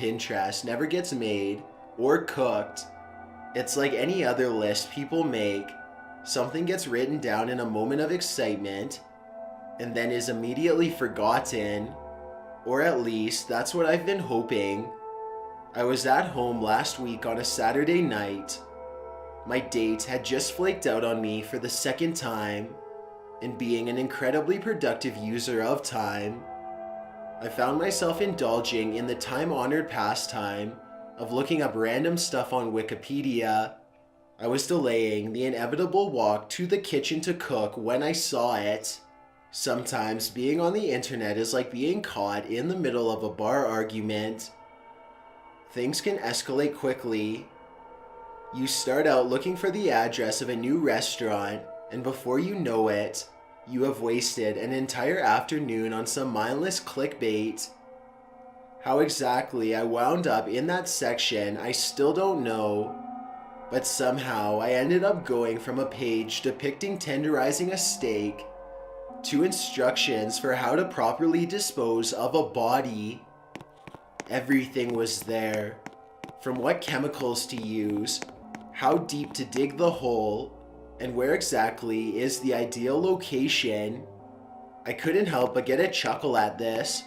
Pinterest never gets made or cooked. It's like any other list people make. Something gets written down in a moment of excitement and then is immediately forgotten, or at least that's what I've been hoping. I was at home last week on a Saturday night. My date had just flaked out on me for the second time, and being an incredibly productive user of time, I found myself indulging in the time-honored pastime of looking up random stuff on Wikipedia. I was delaying the inevitable walk to the kitchen to cook when I saw it. Sometimes being on the internet is like being caught in the middle of a bar argument. Things can escalate quickly. You start out looking for the address of a new restaurant, and before you know it, you have wasted an entire afternoon on some mindless clickbait. How exactly I wound up in that section, I still don't know, but somehow I ended up going from a page depicting tenderizing a steak to instructions for how to properly dispose of a body. Everything was there, from what chemicals to use, how deep to dig the hole, and where exactly is the ideal location. I couldn't help but get a chuckle at this.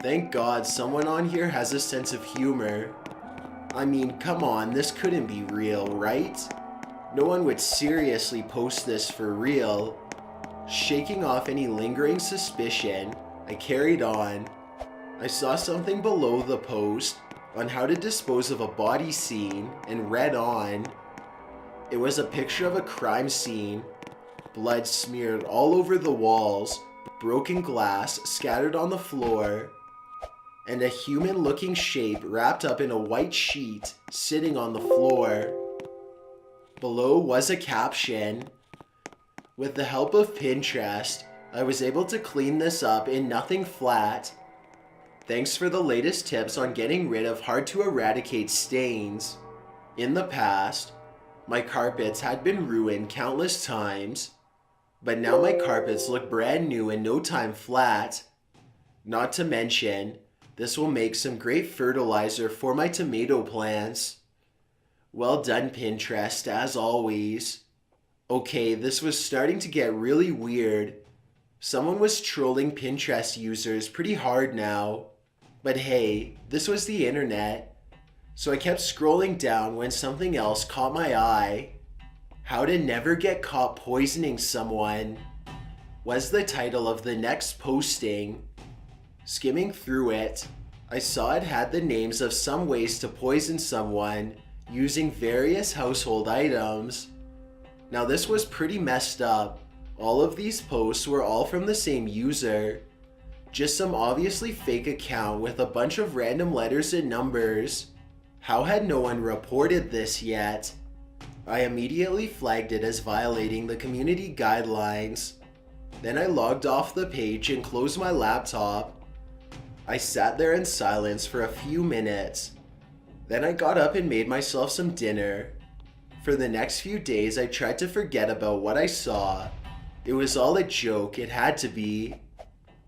Thank God someone on here has a sense of humor. I mean, come on, this couldn't be real, right? No one would seriously post this for real. Shaking off any lingering suspicion, I carried on. I saw something below the post on how to dispose of a body scene and read on. It was a picture of a crime scene, blood smeared all over the walls, broken glass scattered on the floor, and a human-looking shape wrapped up in a white sheet sitting on the floor. Below was a caption. With the help of Pinterest, I was able to clean this up in nothing flat. Thanks for the latest tips on getting rid of hard-to-eradicate stains. In the past, my carpets had been ruined countless times, but now my carpets look brand new in no time flat. Not to mention, this will make some great fertilizer for my tomato plants. Well done, Pinterest, as always. Okay, this was starting to get really weird. Someone was trolling Pinterest users pretty hard now. But hey, this was the internet. So I kept scrolling down when something else caught my eye. How to never get caught poisoning someone was the title of the next posting. Skimming through it, I saw it had the names of some ways to poison someone using various household items. Now this was pretty messed up. All of these posts were all from the same user. Just some obviously fake account with a bunch of random letters and numbers. How had no one reported this yet? I immediately flagged it as violating the community guidelines. Then I logged off the page and closed my laptop. I sat there in silence for a few minutes. Then I got up and made myself some dinner. For the next few days I tried to forget about what I saw. It was all a joke, it had to be.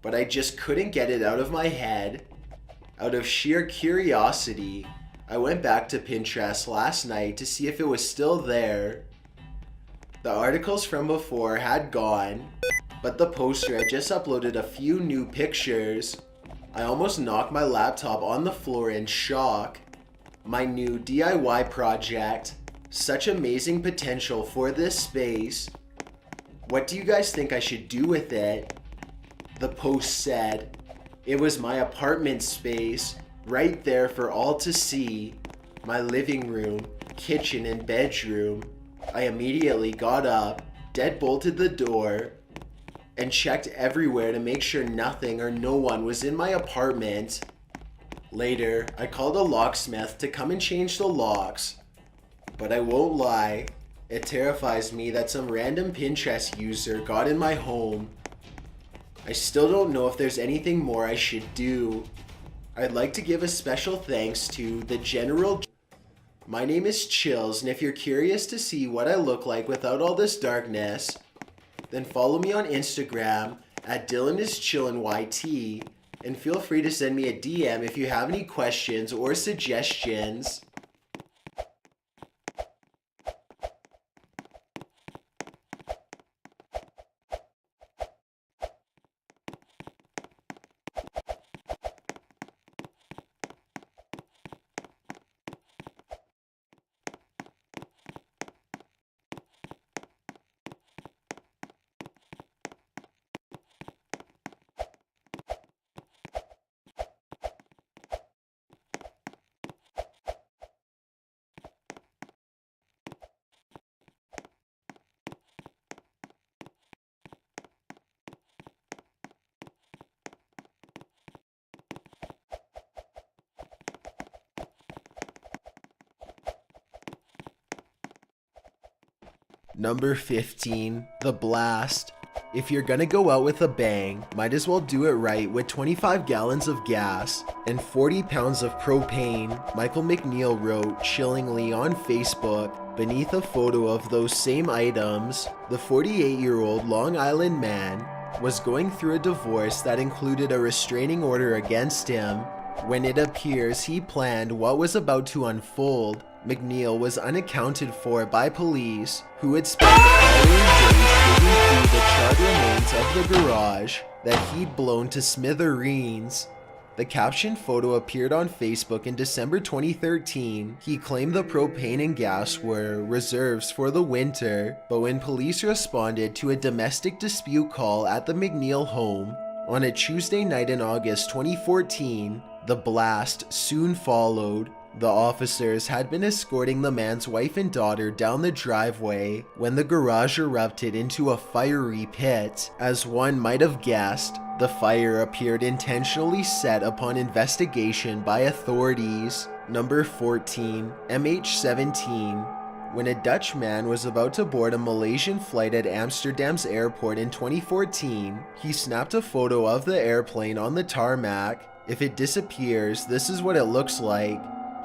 But I just couldn't get it out of my head. Out of sheer curiosity, I went back to Pinterest last night to see if it was still there. The articles from before had gone, but the poster had just uploaded a few new pictures. I almost knocked my laptop on the floor in shock. My new DIY project. Such amazing potential for this space. What do you guys think I should do with it? The post said, it was my apartment space, right there for all to see. My living room, kitchen, and bedroom. I immediately got up, deadbolted the door, and checked everywhere to make sure nothing or no one was in my apartment. Later, I called a locksmith to come and change the locks. But I won't lie, it terrifies me that some random Pinterest user got in my home. I still don't know if there's anything more I should do. I'd like to give a special thanks to the general. My name is Chills, and if you're curious to see what I look like without all this darkness, then follow me on Instagram at DylanIsChillinYT and feel free to send me a DM if you have any questions or suggestions. Number 15, The Blast. If you're gonna go out with a bang, might as well do it right with 25 gallons of gas and 40 pounds of propane, Michael McNeil wrote chillingly on Facebook beneath a photo of those same items. The 48-year-old Long Island man was going through a divorce that included a restraining order against him. When it appears he planned what was about to unfold, McNeil was unaccounted for by police, who had spent the following days digging through the charred remains of the garage that he'd blown to smithereens. The caption photo appeared on Facebook in December 2013. He claimed the propane and gas were reserves for the winter, but when police responded to a domestic dispute call at the McNeil home on a Tuesday night in August 2014, the blast soon followed. The officers had been escorting the man's wife and daughter down the driveway when the garage erupted into a fiery pit. As one might have guessed, the fire appeared intentionally set upon investigation by authorities. Number 14, MH17. When a Dutch man was about to board a Malaysian flight at Amsterdam's airport in 2014, he snapped a photo of the airplane on the tarmac. If it disappears, this is what it looks like,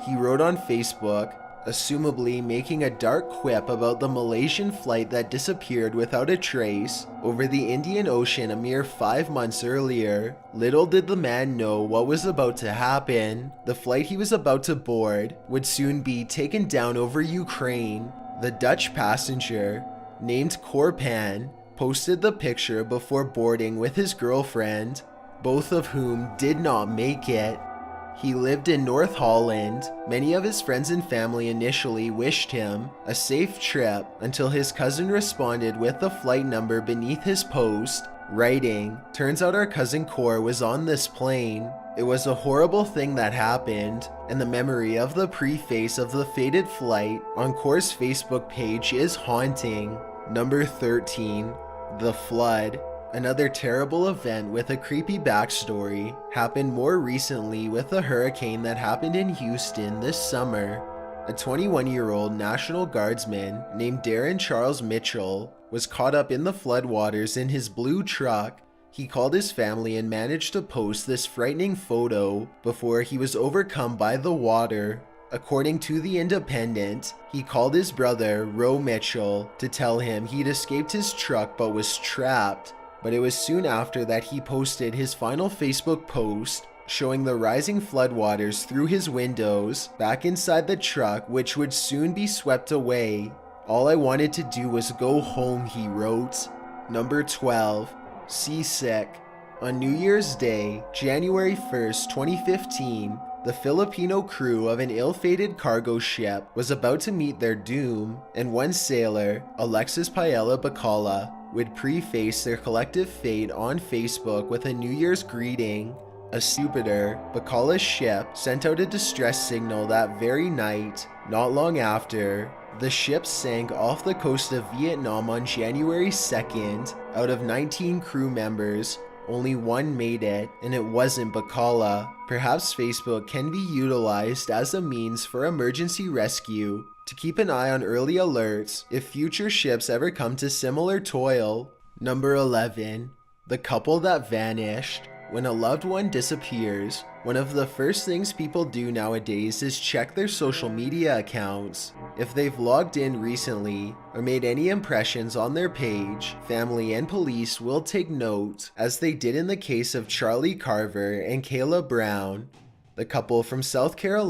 he wrote on Facebook, assumably making a dark quip about the Malaysian flight that disappeared without a trace over the Indian Ocean a mere 5 months earlier. Little did the man know what was about to happen. The flight he was about to board would soon be taken down over Ukraine. The Dutch passenger, named Korpan, posted the picture before boarding with his girlfriend, both of whom did not make it. He lived in North Holland. Many of his friends and family initially wished him a safe trip until his cousin responded with the flight number beneath his post, writing, "Turns out our cousin Cor was on this plane. It was a horrible thing that happened," and the memory of the preface of the fated flight on Cor's Facebook page is haunting. Number 13, The Flood. Another terrible event with a creepy backstory happened more recently with a hurricane that happened in Houston this summer. A 21-year-old National Guardsman named Darren Charles Mitchell was caught up in the floodwaters in his blue truck. He called his family and managed to post this frightening photo before he was overcome by the water. According to The Independent, he called his brother, Ro Mitchell, to tell him he'd escaped his truck but was trapped. But it was soon after that he posted his final Facebook post showing the rising floodwaters through his windows back inside the truck, which would soon be swept away. "All I wanted to do was go home," he wrote. Number 12, Seasick. On New Year's Day, January 1st, 2015, the Filipino crew of an ill-fated cargo ship was about to meet their doom, and one sailor, Alexis Paella Bacala, would preface their collective fate on Facebook with a New Year's greeting. A stupider, Bacala's ship sent out a distress signal that very night. Not long after, the ship sank off the coast of Vietnam on January 2nd. Out of 19 crew members, only one made it, and it wasn't Bacala. Perhaps Facebook can be utilized as a means for emergency rescue, to keep an eye on early alerts if future ships ever come to similar toil. Number 11, The Couple That Vanished. When a loved one disappears, one of the first things people do nowadays is check their social media accounts. If they've logged in recently or made any impressions on their page, family and police will take note, as they did in the case of Charlie Carver and Kayla Brown, the couple from South Carolina